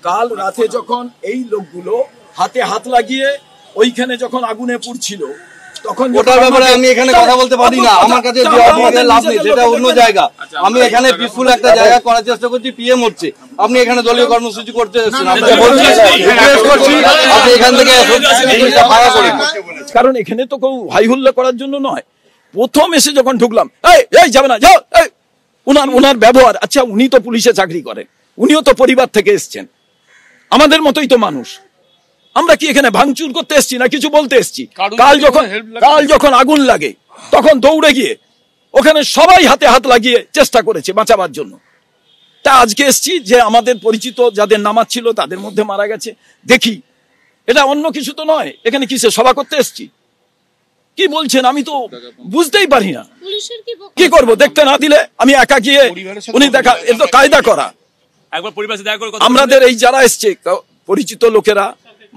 কাল রাতে যখন এই লোকগুলো হাতে হাত লাগিয়ে ওইখানে যখন আগুনে পুড়ছিল তখন ওটার ব্যাপারে আমি এখানে কথা বলতে পারি না। আমার কাছে লাভ নেই, সেটা অন্য জায়গা। আমি এখানে পিসফুল একটা জায়গা করার চেষ্টা করছি, পিএম হচ্ছে। আপনি এখানে দলীয় কর্মসূচি করতে এসেছেন, এখান থেকে কারণ এখানে তো কেউ হাই হুল্লা করার জন্য নয়। প্রথম এসে যখন ঢুকলাম, এই যাবে না, যাও। ওনার ব্যবহার, আচ্ছা উনি তো পুলিশে চাকরি করেন, উনিও তো পরিবার থেকে এসছেন, আমাদের মতোই তো মানুষ। আমরা কি এখানে ভাঙচুর করতে এসছি না কিছু বলতে এসছি? কাল যখন আগুন লাগে তখন দৌড়ে গিয়ে ওখানে সবাই হাতে হাত লাগিয়ে চেষ্টা করেছে বাঁচাবার জন্য। তা আজকে এসছি যে আমাদের পরিচিত যাদের নামাজ ছিল তাদের মধ্যে মারা গেছে, দেখি এটা অন্য কিছু তো নয়। এখানে কিসে সভা করতে এসছি? কি বলছেন আমি তো বুঝতেই পারি না। কি করব? দেখতে না দিলে আমি একা গিয়ে উনি দেখা, এর তো কায়দা করা। আমাদের এই যারা এসছে পরিচিত লোকেরা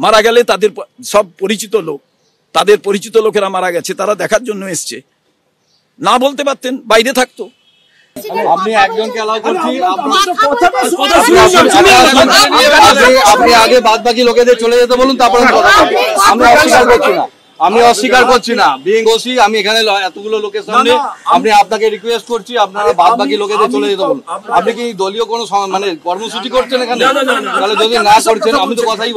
মারা গেলে তাদের সব পরিচিত লোক, তাদের পরিচিত লোকেরা মারা গেছে, তারা দেখার জন্য এসছে। না বলতে পারতেন, বাইরে থাকতো। আপনি একজনকে অ্যালাউ করছি, আপনি আগে বাদ বাকি লোকেদের চলে যেতে বলুন, তারপরে আমরা অস্বীকার করছি না। আমি অস্বীকার করছি না, বিং ওসি আমি এখানে এতগুলো লোকের সামনে আমি আপনাকে রিকোয়েস্ট করছি আপনারা বাদ বাকি লোকেদের চলে যেতে বলুন। আপনি কি দলীয় কোনো মানে কর্মসূচি করছেন এখানে? তাহলে যদি না করছেন, আমি তো কথাই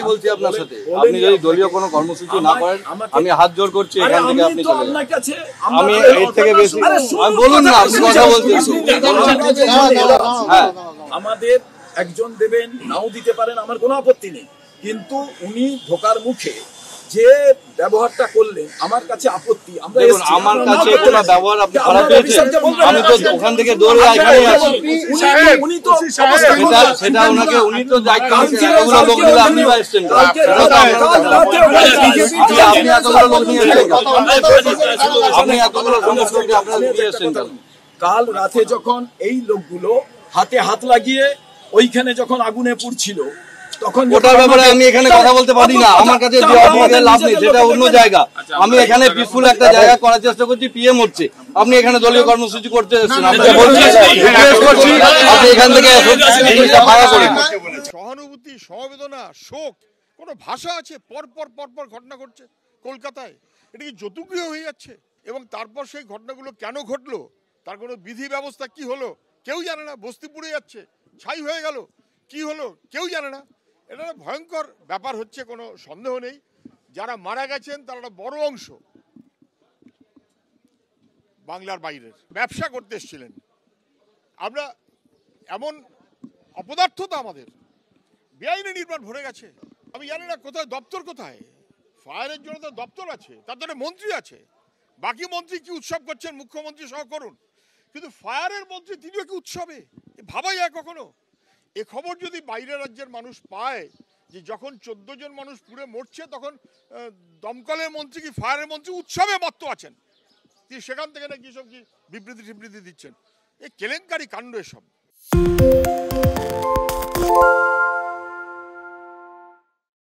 বলছি আপনার সাথে। আপনি যদি দলীয় কোনো কর্মসূচি না করেন, আমি হাত জোর করছি এখান থেকে আপনি চলে যান। আমি এর থেকে বেশি বলুন না, আপনি কথা বলছেন। হ্যাঁ, আমাদের একজন দেবেন, নাও দিতে পারেন, আমার কোনো আপত্তি নেই, কিন্তু উনি ঢোকার মুখে যে ব্যবহারটা করলেন আমার কাছে আপত্তি। আমার কাছে কোনো ব্যবহার আপনি খারাপ পেয়েছেন, আমি তো ওখান থেকে দৌড়ে এখানে আসি। উনি তো সেটা ওনাকে, উনি তো দায়িত্ব নিচ্ছেন, এতগুলো লোক নিয়ে আপনি বা এসছেন, আপনি এতগুলো লোক নিয়ে এসছেন, আপনি এতগুলো সংগঠনকে আপনারা নিয়ে এসছেন। কাল রাতে যখন এই লোকগুলো হাতে হাত লাগিয়ে ওইখানে যখন আগুনে পুড়ছিল তখন ওটার ব্যাপারে আমি এখানে কথা বলতে পারি না। আমার কাছে লাভ নেই, সেটা অন্য জায়গা। আমি এখানে পিসফুল একটা জায়গা করার চেষ্টা করছি, পিএম হচ্ছে। আপনি এখানে দলীয় কর্মসূচি করতে এসেছেন, আপনি এখান থেকে সহানুভূতি, সমবেদনা, শোক, কোনো ভাষা আছে? পরপর ঘটনা ঘটছে কলকাতায়, এটা কি যতুগৃহ হয়ে যাচ্ছে? এবং তারপর সেই ঘটনাগুলো কেন ঘটলো, তার কোনো বিধি ব্যবস্থা কি হলো কেউ জানে না। বস্তি পুড়ে যাচ্ছে, ছাই হয়ে গেল, কি হলো কেউ জানে না। এটা ভয়ঙ্কর ব্যাপার হচ্ছে, কোনো সন্দেহ নেই। যারা মারা গেছেন তারা একটা বড় অংশ বাংলার বাইরের ব্যবসা করতে এসেছিলেন। আমরা এমন অপদার্থতা, আমাদের বেআইনি নির্মাণ ভরে গেছে। আমি জানি না কোথায় দপ্তর, কোথায় ফায়ারের জন্য তো দপ্তর আছে, তার জন্য মন্ত্রী আছে। বাকি মন্ত্রী কি উৎসব করছেন, মুখ্যমন্ত্রী সহ করুন, কিন্তু ফায়ারের মন্ত্রী তিনিও কি উৎসবে? ভাবাই যায় কখনো? এ খবর যদি বাইরের রাজ্যের মানুষ পায় যে যখন 14 জন মানুষ পুড়ে মরছে, তখন দমকলের মন্ত্রী কি ফায়ারের মন্ত্রী উৎসবে মত্ত আছেন, তিনি সেখান থেকে নাকি সব কি বিবৃতি দিচ্ছেন। এ কেলেঙ্কারি কাণ্ড এসব।